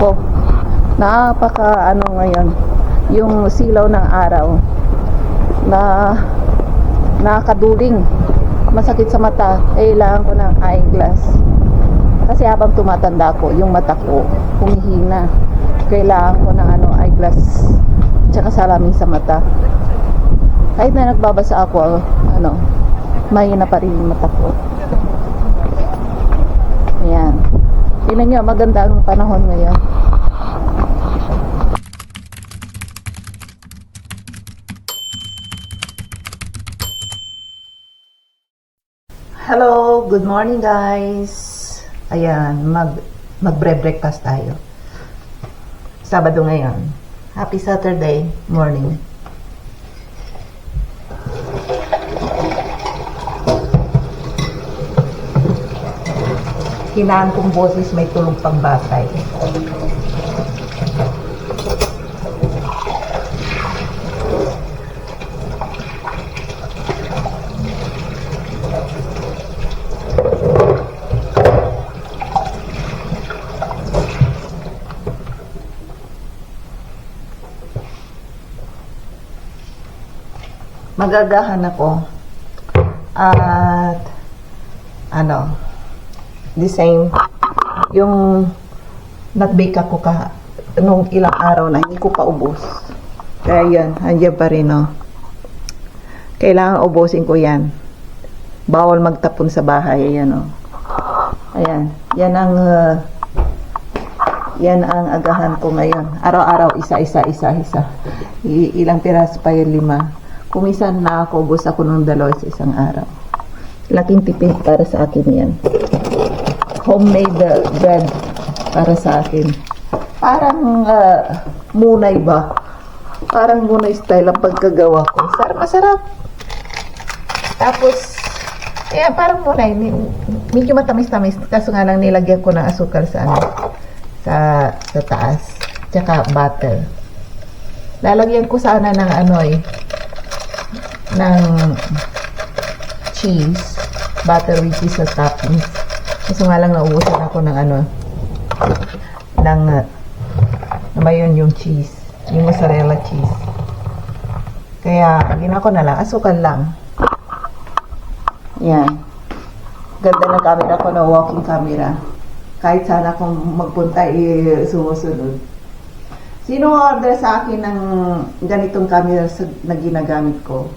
Nako, napaka ano ngayon, yung silaw ng araw na nakakaduling, masakit sa mata. Kailangan ko ng eyeglass kasi habang tumatanda ko, yung mata ko humihina. Kailangan ko ng eyeglass tsaka salamin sa mata. Kahit na nagbabasa ako, mahina pa rin yung mata ko. Ayan, tingnan nyo, maganda ang panahon ngayon. Hello, good morning guys. Ayan, magbre-breakfast tayo. Sabado ngayon. Happy Saturday morning. Hinaan kong boses, may tulog pang batay. Magagahan ako at the same yung nag-bake ako nung ilang araw na hindi ko pa ubos, kaya yan, andyan pa rin kailangan ubusin ko yan, bawal magtapon sa bahay. Ayan ayan, yan ang agahan ko ngayon, araw-araw isa. Ilang piraso pa yun, 5. Kumisan na ako, ubos ako ng 2 sa isang araw. Laking tipid para sa akin yan. Homemade bread para sa akin. Parang munay ba? Parang munay style ang pagkagawa ko. Masarap. Tapos, parang munay. Medyo matamis-tamis. Kaso nga lang nilagyan ko ng asukal sa taas. Tsaka butter. Lalagyan ko sana ng ng cheese, butter with cheese sa toppings. Kasi nga lang nauusan ako ng yun yung cheese, yung mozzarella cheese. Kaya ginawa ko na lang, asukal lang. Yan. Ganda ng camera ko na walking camera. Kahit sana kung magpunta sumusunod. Sino order sa akin ng ganitong camera na ginagamit ko?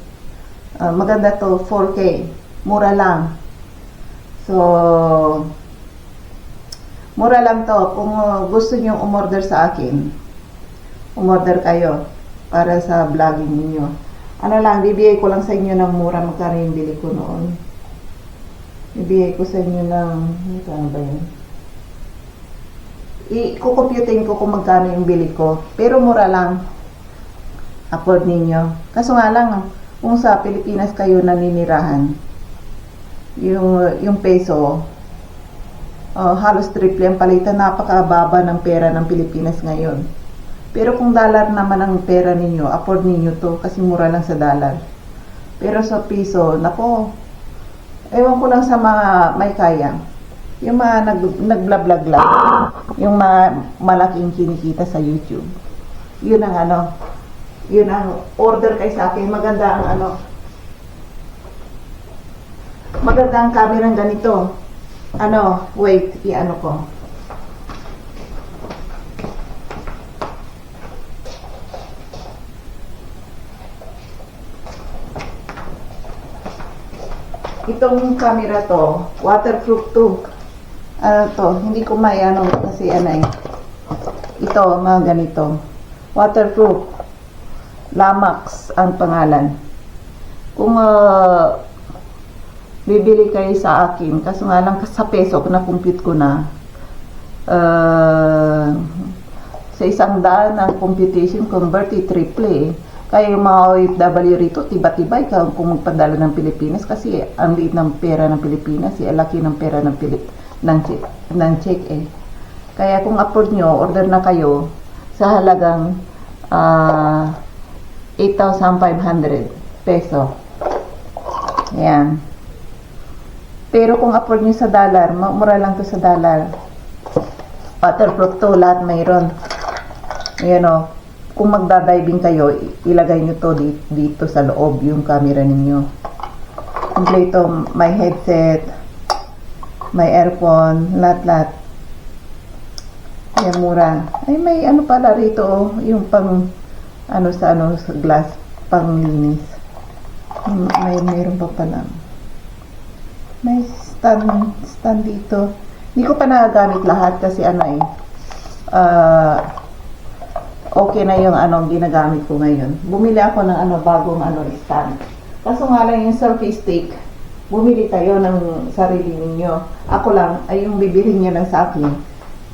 Maganda to, 4K, mura lang. So mura lang to. Kung gusto niyo umorder sa akin, umorder kayo para sa vlogging niyo. Bibigay ko lang sa inyo ng mura. Magkano yung bili ko noon? Bibigay ko sa inyo ng, ano ba yun? I-computing ko kung magkano yung bili ko, pero mura lang, afford ninyo. Kaso nga lang, kung sa Pilipinas kayo naninirahan, yung peso, halos triple ang palitan. Napakababa ng pera ng Pilipinas ngayon. Pero kung dollar naman ang pera ninyo, afford ninyo to kasi mura lang sa dollar. Pero sa piso, nako, ewan ko lang sa mga may kaya. Yung mga nag-vlog lang, yung mga malaking kinikita sa YouTube, yun ang yun ang order kay sa akin. Maganda ang maganda ang camera ng ganito. Wait, i-ano ko. Itong camera to, waterproof to. Hindi ko may kasi ito, mga ganito. Waterproof. Lamax ang pangalan. Kung bibili kayo sa akin, kaso nga lang sa peso, na-compute ko na, sa 100 ang computation, convert triple. Kaya yung mga OFW rito, tiba-tibay ka kung magpadala ng Pilipinas kasi ang liit ng pera ng Pilipinas, laki ng pera ng check Kaya kung afford nyo, order na kayo sa halagang 8,500 peso. Ayan. Pero kung afford nyo sa dollar, mura lang to sa dollar. Waterproof to, lahat mayroon. Ayan o. Kung magdadiving kayo, ilagay nyo to dito sa loob yung camera ninyo. Kompleto, may headset, may earphone, lahat-lahat. Ayan, mura. Ay, may ano pala rito, oh, yung pang, sa glass, pang linis. Mayroon pa pala. May stand dito. Hindi ko pa nagagamit lahat kasi okay na yung ginagamit ko ngayon. Bumili ako ng bagong stand. Kaso nga lang yung selfie stick, bumili kayo ng sarili ninyo. Ako lang, ay yung bibili niya lang sa akin.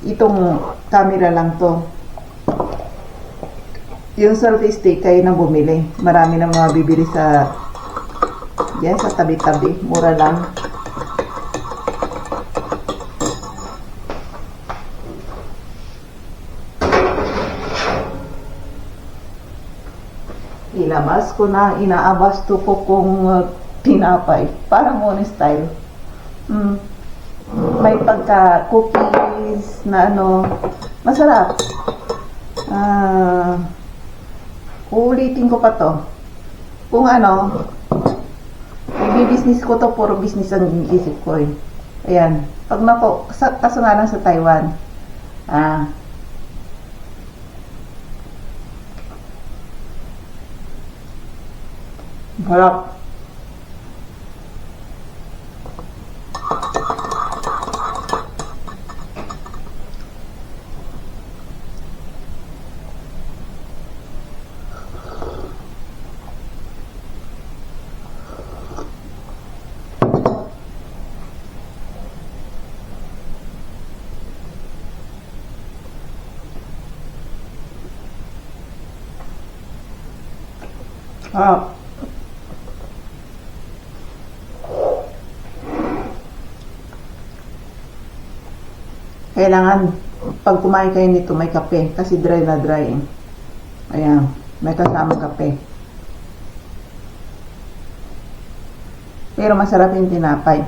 Itong camera lang to. Yung selfie stick, kayo nang bumili. Marami na mga bibili sa tabi-tabi. Mura lang. Ilabas ko na, inaabasto ko kung tinapay. Parang honest style. May pagka cookies na masarap. Uulitin ko pa to. Kung i-business ko to, puro business ang isip ko eh. Ayan. Pag kaso nga lang sa Taiwan. Harap. Kailangan pag kumain kayo nito may kape kasi dry na dry. Ayan, may kasamang kape. Pero masarap yung tinapay.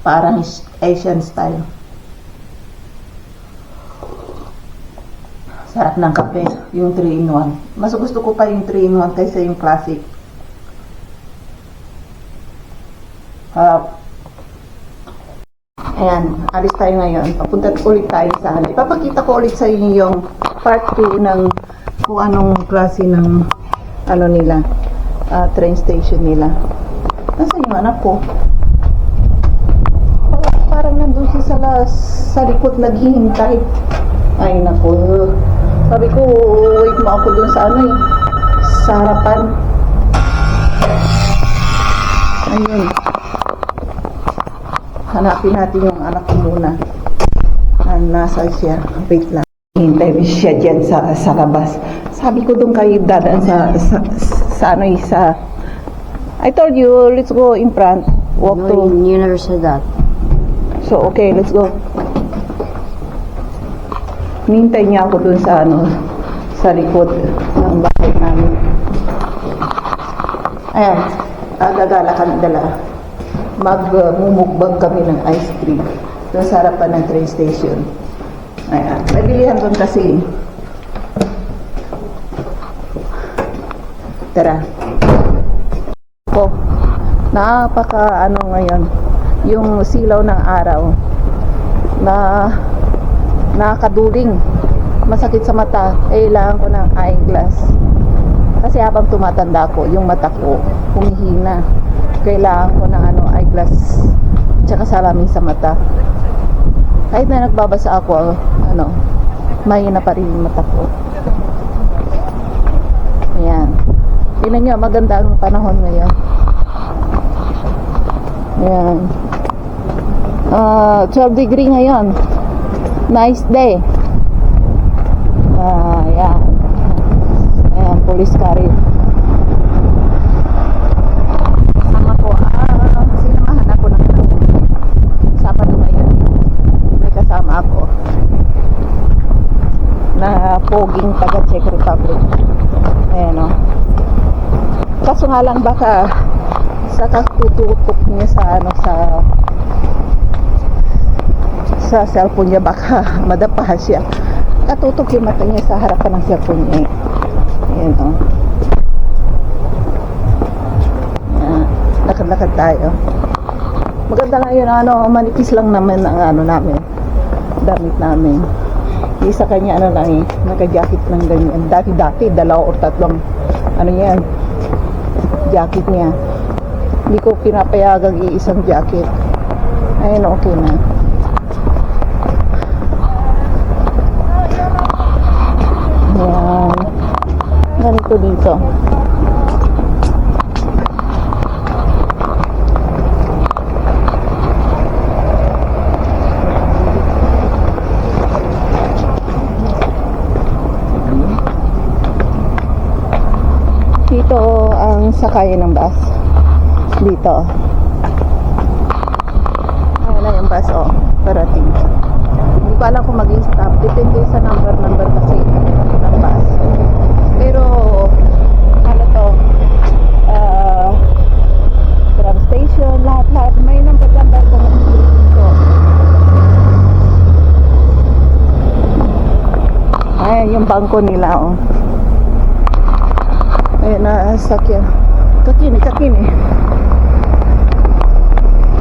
Parang Asian style. Sarap ng kape, yung 3-in-1. Mas gusto ko pa yung 3-in-1 kaysa yung classic. Ayan, alis tayo ngayon. Papunta ulit tayo sa ipapakita ko ulit sa inyo yung part 2 ng kung anong klase ng nila, train station nila. Nasaan yung anak ko? Parang nandun siya sa likod naghihintay. Ay naku. Sabi ko, wait mo ako dun sa sa harapan. Ayun. Hanapin natin yung anak ko muna. Nasa siya. Wait lang. Hintay siya dyan sa labas. Sabi ko doon kayo dadaan sa I told you, let's go in front. Walk No, to. you never said that. So, okay, let's go. Nintay niya ako doon sa likod ng bahay namin. Ayan. Gagala kami dala. Magmumukbang kami ng ice cream doon sa harapan ng train station. Ayan. May bilihan doon kasi. Tara. Napaka ngayon. Yung silaw ng araw na nakakaduling. Masakit sa mata. Kailangan ko ng eyeglass. Kasi habang tumatanda ko, yung mata ko humihina. Kailangan ko ng eyeglass tsaka salamin sa mata. Kahit na nagbabasa ako, mahina pa rin yung mata ko. Ayan. Tingnan nyo, maganda ang panahon ngayon. Ayan. 12 degree ngayon. Nice day. Ayan. Ayan, police car rin. Sinamahan ako ng Sabado ngayon. May kasama ako na poging taga Czech Republic. Ayan o. Kaso nga lang baka sa katututok niya sa sa cellphone niya, baka madapa siya. Katutok yung mata niya sa harapan ng cellphone niya. Ayan, oh. Ayan. Lakad-lakad tayo. Maganda lang yun, manipis lang naman ang namin, damit namin. Isa kanya lang naka-jacket ng ganyan. Dati, 2 or 3 yan, jacket niya. Hindi ko pinapayagang iisang jacket. Ayun, okay na. Ayan. Ganito dito. Dito ang sakayan ng bus. Dito. Ayan na yung bus, parating. Hindi ko alam kung mag-i-stop. Depende sa number kasi ng bus. Pero, tram station, lahat. May number kung dito. Ayan yung bangko nila, Ayan na, sakyan. Kakini.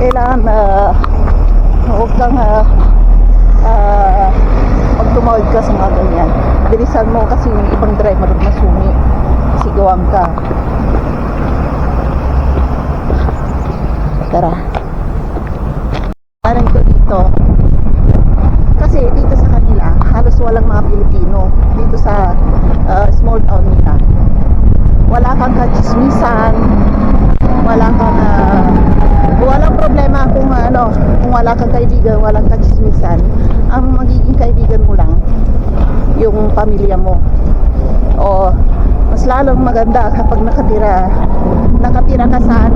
Kailangan, huwag kang, pag tumawid ka sa mga ganyan, bilisan mo kasi yung ibang driver masumi. Sigawan ka. Tara. Parang ito dito. Kasi dito sa kanila, halos walang mga Pilipino. Dito sa small town nila. Wala kang kachismisan, walang problema kung wala kang kaibigan, walang kachismisan. Ang magiging kaibigan mo lang yung pamilya mo. O mas lalong maganda kapag nakatira ka sa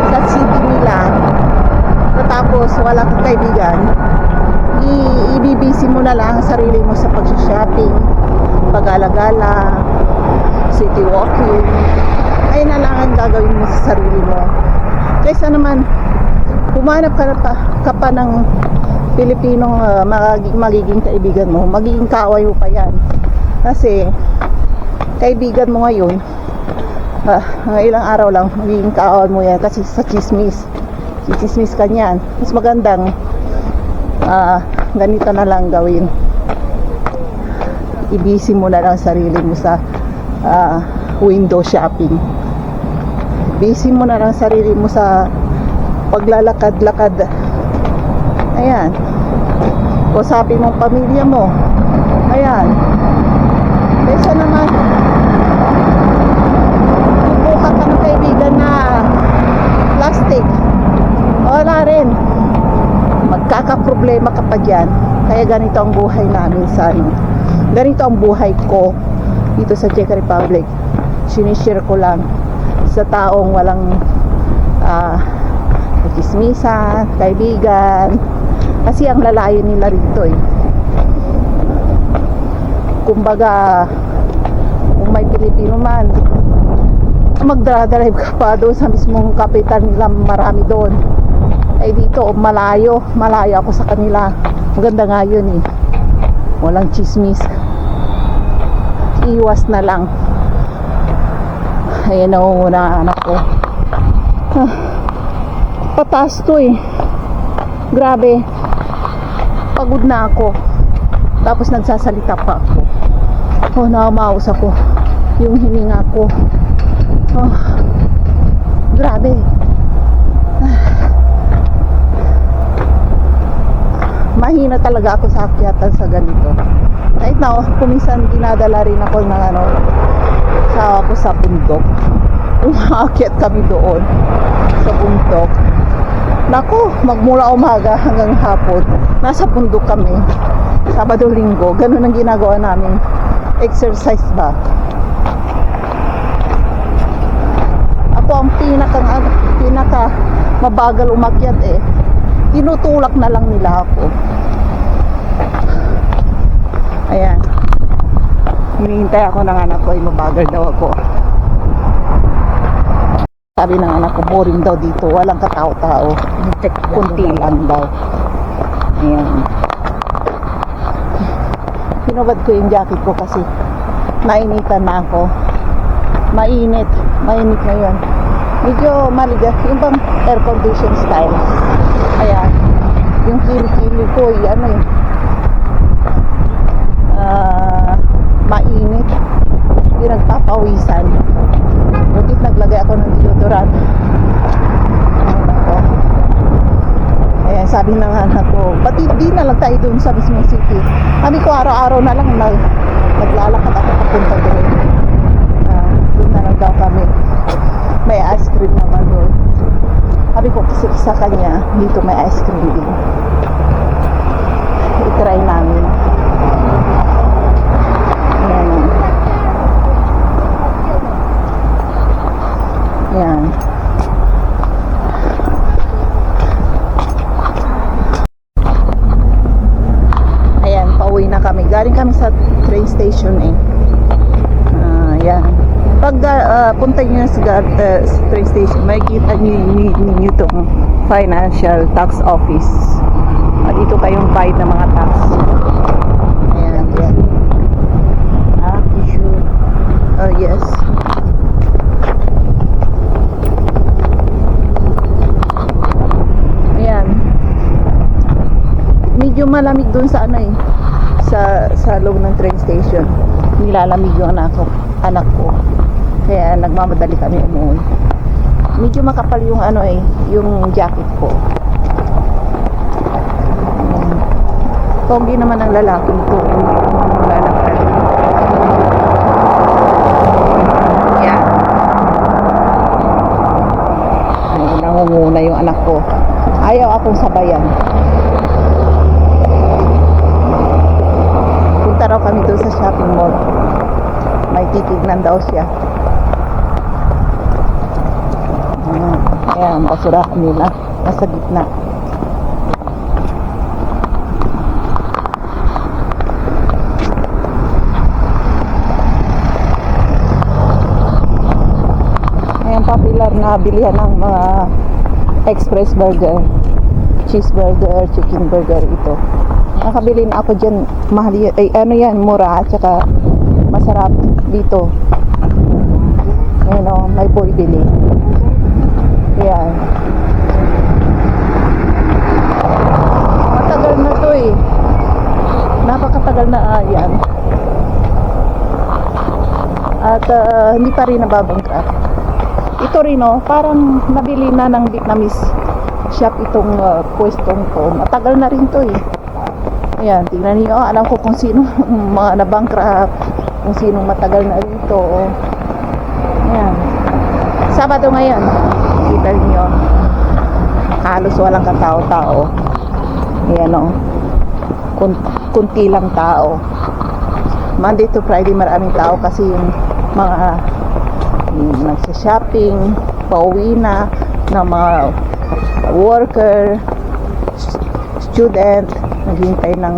sa city nila, tapos wala kang kaibigan, ibibisi mo na lang ang sarili mo sa pag-shopping, pag-alagala, city walking. Ay na lang ang gagawin mo sa sarili mo. Kaysa naman humanap ka pa ng Pilipinong magiging kaibigan mo, magiging kaaway mo pa yan. Kasi kaibigan mo ngayon, ilang araw lang magiging kaaway mo yan kasi sa chismis ka niyan. Mas magandang ganito na lang gawin. Ibisi mo na lang sarili mo sa window shopping. Busy mo na lang sarili mo sa paglalakad-lakad. Ayan. Usapin mo pamilya mo. Ayan. Kaysa naman kukuha ka ng kaibigan na plastic. Wala rin. Magkakaproblema ka pa dyan. Kaya ganito ang buhay namin sa ganito ang buhay ko dito sa Czech Republic. Sinishare ko lang sa taong walang chismisan, kaibigan. Kasi ang lalayo nila rito kumbaga kung may Pilipino man, magdra-drive ka pa doon sa mismong kapital nila, marami doon. Ay dito malayo ako sa kanila. Maganda nga yun walang chismis, iwas na lang. Ayan na anak ko. Pataas to grabe, pagod na ako, tapos nagsasalita pa ako. Nakamaus ako, yung hininga ko grabe. Mahina talaga ako sa akyatan sa ganito. Kahit na kuminsan dinadala rin ako ng sa bundok. Umaakyat kami doon sa bundok. Naku, magmula umaga hanggang hapon nasa bundok kami. Sabado, Linggo, ganun ang ginagawa namin. Exercise ba? Ako ang pinaka mabagal umakyat tinutulak na lang nila ako. Ayan. Hinihintay ako ng anak ko, mabagal daw ako. Sabi ng anak ko, boring daw dito. Walang katao-tao. Kunti lang daw. Ayan. Pinubad ko yung jacket ko kasi nainitan na ako. Mainit. Mainit ngayon. Medyo maligas. Yung bang air condition style. Ayan. Yung kili-kili ko, ano eh. Mainit. Hindi nagpapawisan. Butit naglagay ako ng deodorant. Ayan, sabi ng anak ko, ba't di na lang tayo doon sa mismong city? Sabi ko, araw-araw na lang naglalakad ako papunta doon. Doon na lang daw kami. May ice cream naman doon. Sabi ko kasi sa kanya, dito may ice cream din. I-try namin. Ayan. Ayan. Ayan, pauwi na kami. Galing kami sa train station eh. Ayan. Pag punta nyo sa train station, makikita nyo itong financial tax office. Dito kayong bayad ng mga tax. Ayan, ayan. Sure. Oh, yes. Ayan. Medyo malamig dun sa ano eh. Sa loob ng train station. Nilalamig yung anak ko. Kaya nagmamadali kami umuwi. Medyo makapal yung ano eh, yung jacket ko. Pogi naman ang lalaki ko. Lalakad. Yan. Nangunguna yung anak ko. Ayaw akong sabayan. Punta raw kami doon sa shopping mall. May titignan daw siya. Ayan, basurahan nila. Nasa gitna. Ayan, popular na bilihan ng mga express burger, cheeseburger, chicken burger ito. Nakabili na ako dyan. Mahal yan. Ay, ano yan, mura. At saka masarap dito. Ayan o, may boy bili. Ayan. Matagal na to eh. Napakatagal na yan. At hindi pa rin nababangka. Ito rin oh, parang nabili na ng Vietnamese shop itong pwestong to. Matagal na rin to eh. Ayan, tingnan niyo. Alam ko kung sino mga nabangkra, kung sino matagal na rito. Oh. Ayan. Sabado ngayon. Kita niyo. Halos walang katao-tao. Ayan o. Kunti lang tao. Monday to Friday maraming tao kasi yung mga nagsa-shopping, pauwi na ng mga worker, student, naghihintay ng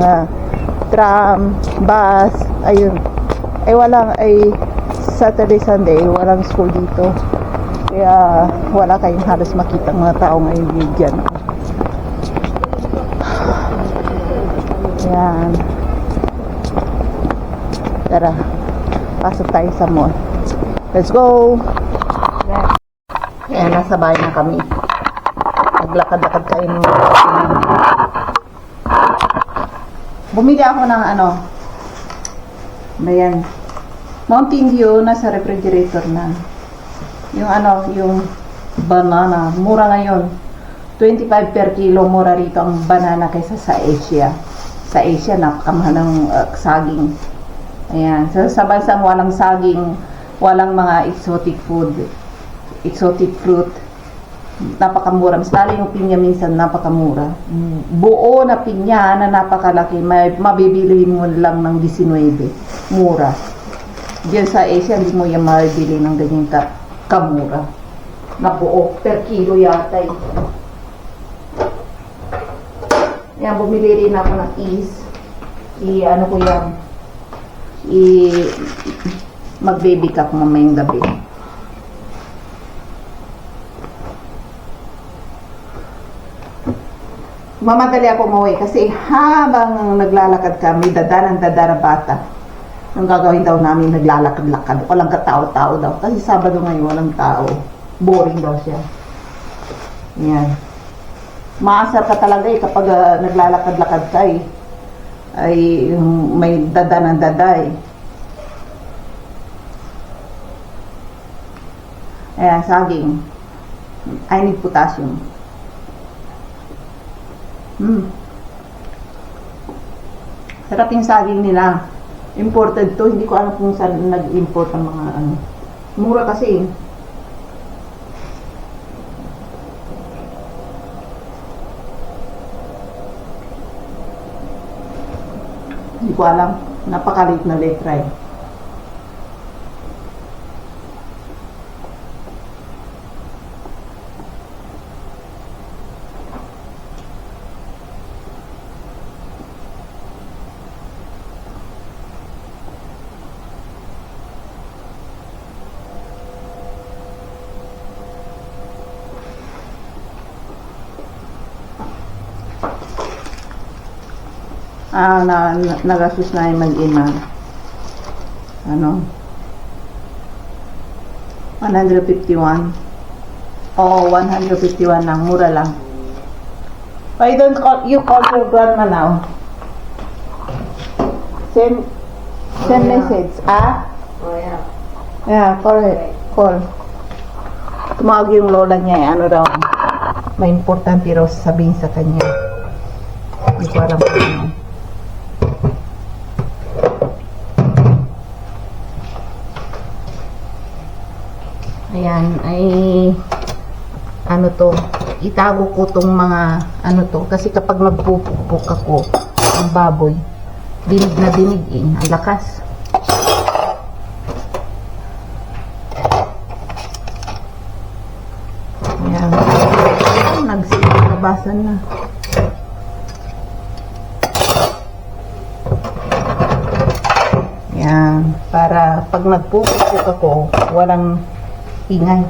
tram, bus, ayun. Ay walang, Saturday, Sunday, walang school dito. Kaya wala kayong halos makita mga tao ngayon dyan. Ayan. Tara, pasok tayo sa mall. Let's go! Ayan, nasa bahay na kami. Naglakad-lakad tayo ng bumili ako ng ano. Ayan. Mountain Dew, nasa refrigerator na. Yung ano, yung banana. Mura ngayon. 25 per kilo. Mura rito ang banana kaysa sa Asia. Sa Asia, napakamahal ng saging. Ayan. So, sa bansang walang saging, walang mga exotic food, exotic fruit, napakamura. Mas lalo yung pinya minsan napakamura. Buo na pinya na napakalaki, mabibili mo lang ng 19. Mura. Diyan sa Asia, hindi mo yan mabibili ng ganyan kamura. Na buo, per kilo yata eh. Yan, bumili rin ako ng ano ko yan, mag-baby cup mamayang gabi. mamadali ako umuwi kasi habang naglalakad kami, dadanan bata. Ang gagawin daw namin, naglalakad-lakad. Walang katao-tao daw. Kasi Sabado ngayon, walang tao. Boring daw siya. Yan. Maasar ka talaga kapag naglalakad-lakad ka ay may dadanan. Ayan, saging. I need potassium. Sarap yung saging nila. Imported to. Hindi ko alam kung saan nag-import ang mga ano. Mura kasi. Hindi ko alam. Napakaliit na letra eh. Nagastos na yung mag-ina. Ano? 151. Oh, 151 lang. Mura lang. Why don't you call your grandma now? Send message. Ah? Oh, yeah. Yeah, call. Tumawag yung lola niya. Ano daw? May importante raw sabihin sa kanya. Hindi ko alam kung ano. Ayan, ay ano to, itago ko tong mga ano to, kasi kapag nagpupukpuk ako ng baboy, dinig na dinig ang lakas. Ayan, nagsinabasan na. Ayan, para pag nagpupukpuk ako, walang ingay.